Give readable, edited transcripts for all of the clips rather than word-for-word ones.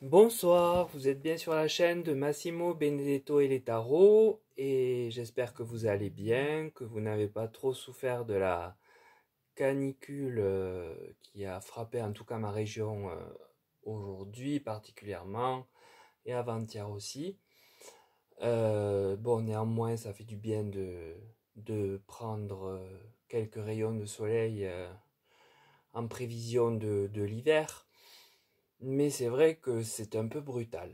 Bonsoir, vous êtes bien sur la chaîne de Massimo Benedetto et les tarots et j'espère que vous allez bien, que vous n'avez pas trop souffert de la canicule qui a frappé en tout cas ma région aujourd'hui particulièrement et avant-hier aussi. Bon, néanmoins, ça fait du bien de prendre quelques rayons de soleil en prévision de l'hiver, mais c'est vrai que c'est un peu brutal.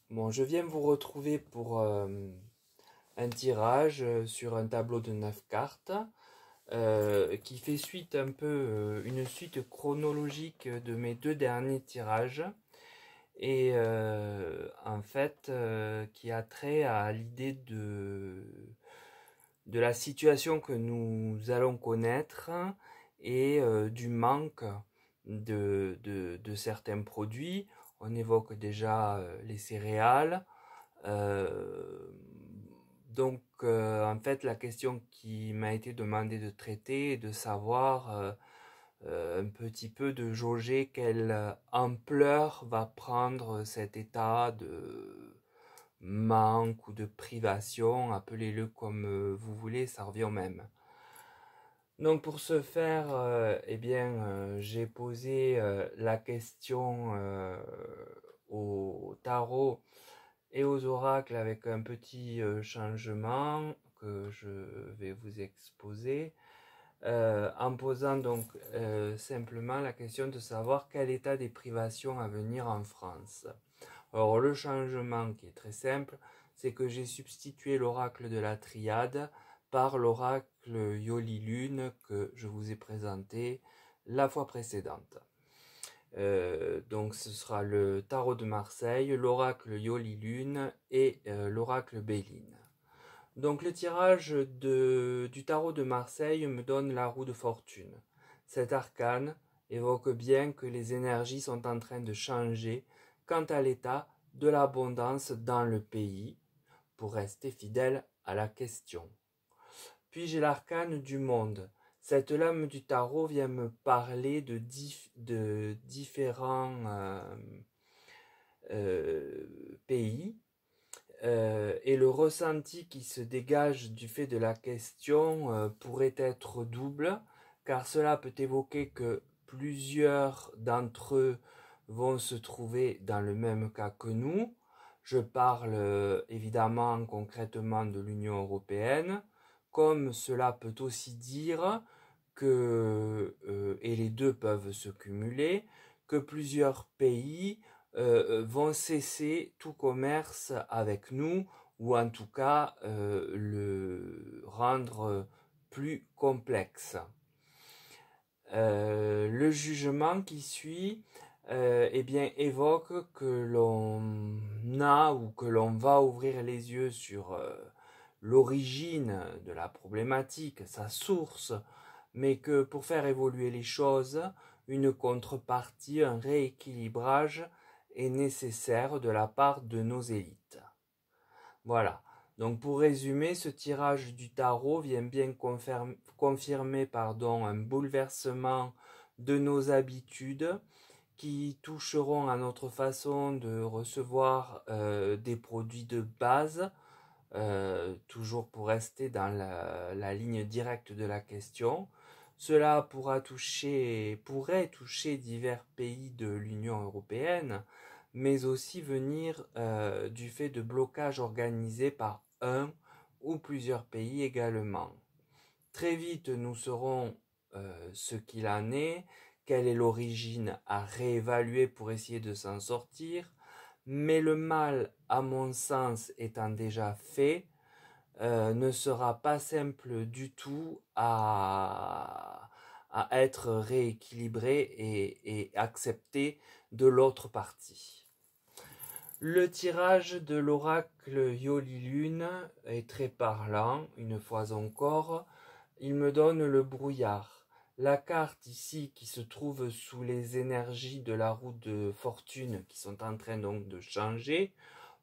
Bon, je viens vous retrouver pour un tirage sur un tableau de 9 cartes qui fait suite un peu, une suite chronologique de mes deux derniers tirages et en fait qui a trait à l'idée de la situation que nous allons connaître et du manque de certains produits. On évoque déjà les céréales. Euh, en fait, la question qui m'a été demandée de traiter est de savoir un petit peu de jauger quelle ampleur va prendre cet état de manque ou de privation, appelez-le comme vous voulez, ça revient au même. Donc pour ce faire, j'ai posé la question au tarot et aux oracles avec un petit changement que je vais vous exposer, en posant donc simplement la question de savoir quel état des privations à venir en France. Alors le changement qui est très simple, c'est que j'ai substitué l'oracle de la triade par l'oracle Yoli Lune que je vous ai présenté la fois précédente. Donc ce sera le tarot de Marseille, l'oracle Yoli Lune et l'oracle Béline. Donc le tirage du tarot de Marseille me donne la roue de fortune. Cet arcane évoque bien que les énergies sont en train de changer quant à l'état de l'abondance dans le pays, pour rester fidèle à la question. Puis j'ai l'arcane du monde. Cette lame du tarot vient me parler de différents pays et le ressenti qui se dégage du fait de la question pourrait être double, car cela peut évoquer que plusieurs d'entre eux vont se trouver dans le même cas que nous. Je parle évidemment concrètement de l'Union européenne, comme cela peut aussi dire que, et les deux peuvent se cumuler, que plusieurs pays vont cesser tout commerce avec nous, ou en tout cas le rendre plus complexe. Le jugement qui suit évoque que l'on a ou que l'on va ouvrir les yeux sur l'origine de la problématique, sa source, mais que pour faire évoluer les choses, une contrepartie, un rééquilibrage est nécessaire de la part de nos élites. Voilà. Donc pour résumer, ce tirage du tarot vient bien confirmer un bouleversement de nos habitudes qui toucheront à notre façon de recevoir des produits de base, toujours pour rester dans la ligne directe de la question. Cela pourrait toucher divers pays de l'Union européenne, mais aussi venir du fait de blocages organisés par un ou plusieurs pays également. Très vite, nous saurons ce qu'il en est, quelle est l'origine à réévaluer pour essayer de s'en sortir, mais le mal, à mon sens, étant déjà fait, ne sera pas simple du tout à être rééquilibré et accepté de l'autre partie. Le tirage de l'oracle Yoli Lune est très parlant, une fois encore. Il me donne le brouillard. La carte ici qui se trouve sous les énergies de la roue de fortune qui sont en train donc de changer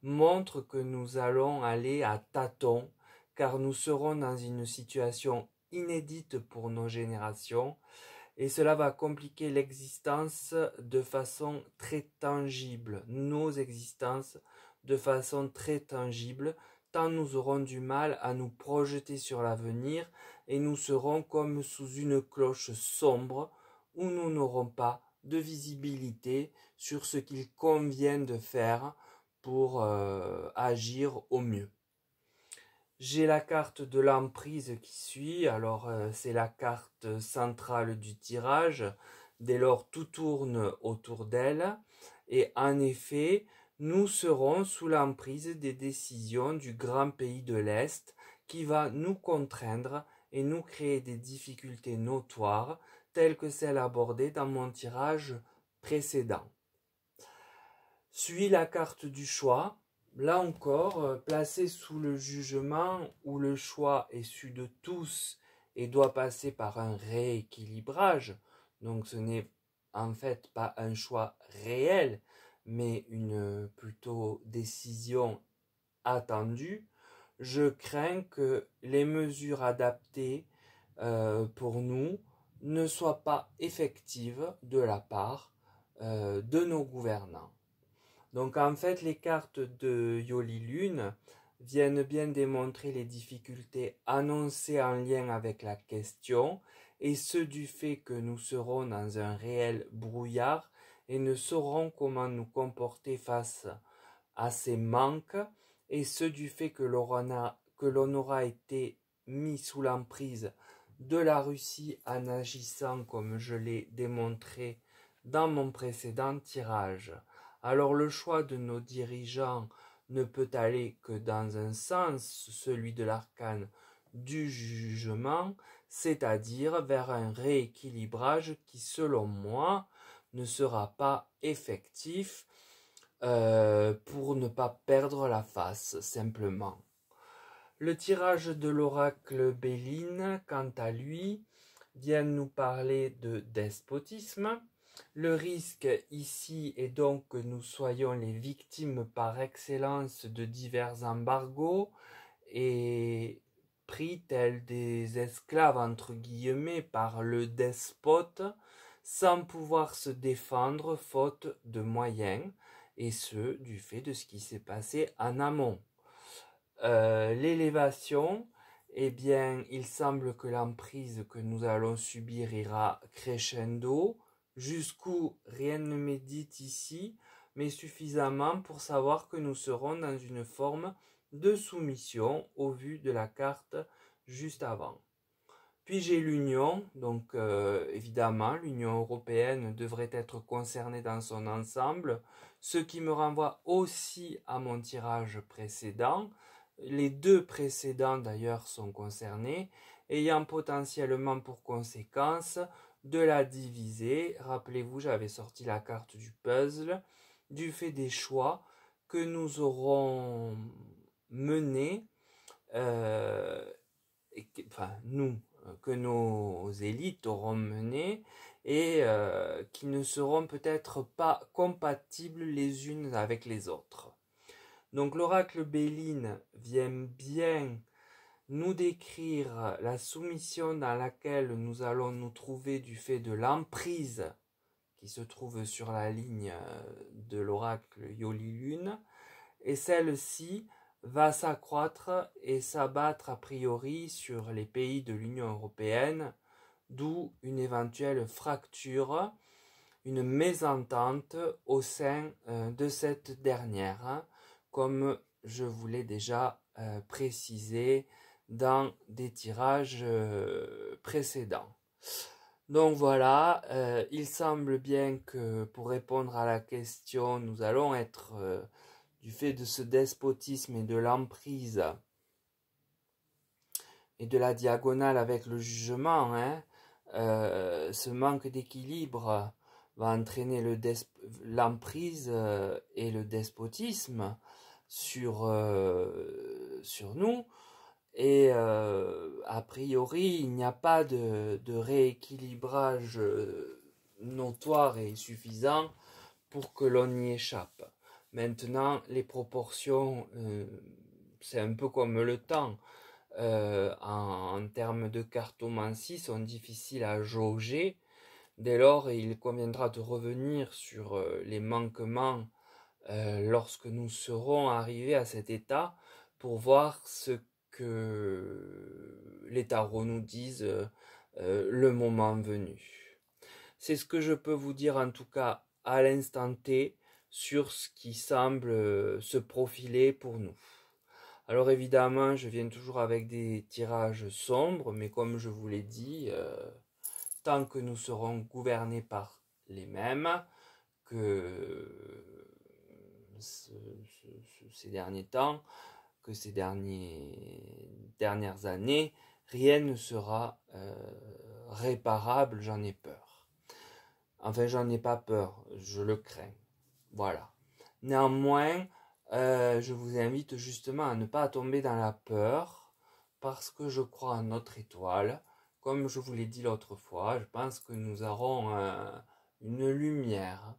montre que nous allons aller à tâtons car nous serons dans une situation inédite pour nos générations et cela va compliquer l'existence de façon très tangible, nos existences de façon très tangible, tant nous aurons du mal à nous projeter sur l'avenir et nous serons comme sous une cloche sombre où nous n'aurons pas de visibilité sur ce qu'il convient de faire pour agir au mieux. J'ai la carte de l'emprise qui suit, alors c'est la carte centrale du tirage, dès lors tout tourne autour d'elle, et en effet, nous serons sous l'emprise des décisions du grand pays de l'Est qui va nous contraindre et nous créer des difficultés notoires telles que celles abordées dans mon tirage précédent. Suit la carte du choix. Là encore, placé sous le jugement où le choix est su de tous et doit passer par un rééquilibrage, donc ce n'est en fait pas un choix réel, mais une plutôt décision attendue, je crains que les mesures adaptées pour nous ne soient pas effectives de la part de nos gouvernants. Donc en fait, les cartes de Yoli Lune viennent bien démontrer les difficultés annoncées en lien avec la question, et ce du fait que nous serons dans un réel brouillard et ne saurons comment nous comporter face à ces manques, et ce du fait que l'on aura été mis sous l'emprise de la Russie en agissant comme je l'ai démontré dans mon précédent tirage. Alors le choix de nos dirigeants ne peut aller que dans un sens, celui de l'arcane du jugement, c'est-à-dire vers un rééquilibrage qui, selon moi, ne sera pas effectif pour ne pas perdre la face, simplement. Le tirage de l'oracle Béline, quant à lui, vient nous parler de despotisme. Le risque ici est donc que nous soyons les victimes par excellence de divers embargos et pris tels des esclaves entre guillemets par le despote sans pouvoir se défendre faute de moyens, et ce du fait de ce qui s'est passé en amont. L'élévation, eh bien, il semble que l'emprise que nous allons subir ira crescendo, jusqu'où rien ne médite ici, mais suffisamment pour savoir que nous serons dans une forme de soumission au vu de la carte juste avant. Puis j'ai l'Union, donc évidemment l'Union européenne devrait être concernée dans son ensemble, ce qui me renvoie aussi à mon tirage précédent. Les deux précédents d'ailleurs sont concernés, ayant potentiellement pour conséquence de la diviser. Rappelez-vous, j'avais sorti la carte du puzzle, du fait des choix que nous aurons menés, que nos élites auront menés, et qui ne seront peut-être pas compatibles les unes avec les autres. Donc l'oracle Béline vient bien nous décrire la soumission dans laquelle nous allons nous trouver du fait de l'emprise qui se trouve sur la ligne de l'oracle Yoli Lune, et celle-ci va s'accroître et s'abattre a priori sur les pays de l'Union européenne, d'où une éventuelle fracture, une mésentente au sein de cette dernière, comme je vous l'ai déjà précisé dans des tirages précédents. Donc voilà, il semble bien que pour répondre à la question, nous allons être, du fait de ce despotisme et de l'emprise et de la diagonale avec le jugement, ce manque d'équilibre va entraîner l'emprise et le despotisme sur nous. Et a priori, il n'y a pas de rééquilibrage notoire et suffisant pour que l'on y échappe. Maintenant, les proportions, c'est un peu comme le temps. En termes de cartomancie, sont difficiles à jauger. Dès lors, il conviendra de revenir sur les manquements lorsque nous serons arrivés à cet état pour voir ce que les tarots nous disent le moment venu. C'est ce que je peux vous dire en tout cas à l'instant T sur ce qui semble se profiler pour nous. Alors évidemment, je viens toujours avec des tirages sombres, mais comme je vous l'ai dit, tant que nous serons gouvernés par les mêmes, que ces derniers temps, que ces dernières années, rien ne sera réparable, j'en ai peur. Enfin, j'en ai pas peur, je le crains. Voilà. Néanmoins, je vous invite justement à ne pas tomber dans la peur, parce que je crois en notre étoile. Comme je vous l'ai dit l'autre fois, je pense que nous aurons une lumière,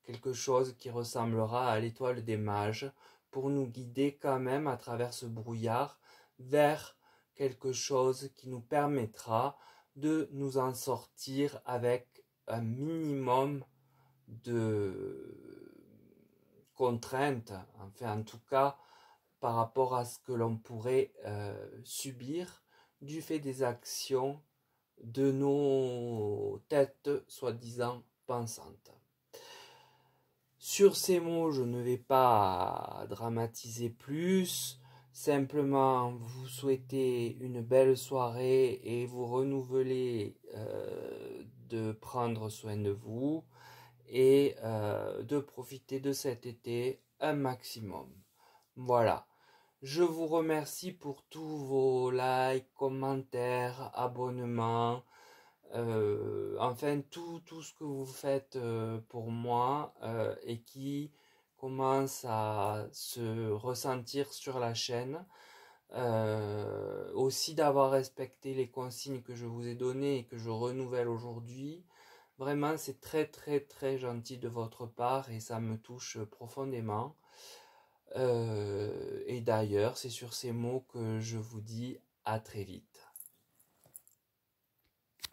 quelque chose qui ressemblera à l'étoile des mages, pour nous guider quand même à travers ce brouillard vers quelque chose qui nous permettra de nous en sortir avec un minimum de contraintes, enfin en tout cas par rapport à ce que l'on pourrait subir du fait des actions de nos têtes soi-disant pensantes. Sur ces mots, je ne vais pas dramatiser plus, simplement vous souhaiter une belle soirée et vous renouveler de prendre soin de vous et de profiter de cet été un maximum. Voilà. Je vous remercie pour tous vos likes, commentaires, abonnements, enfin tout ce que vous faites pour moi et qui commence à se ressentir sur la chaîne. Aussi d'avoir respecté les consignes que je vous ai données et que je renouvelle aujourd'hui. Vraiment, c'est très très très gentil de votre part et ça me touche profondément. Et d'ailleurs, c'est sur ces mots que je vous dis à très vite.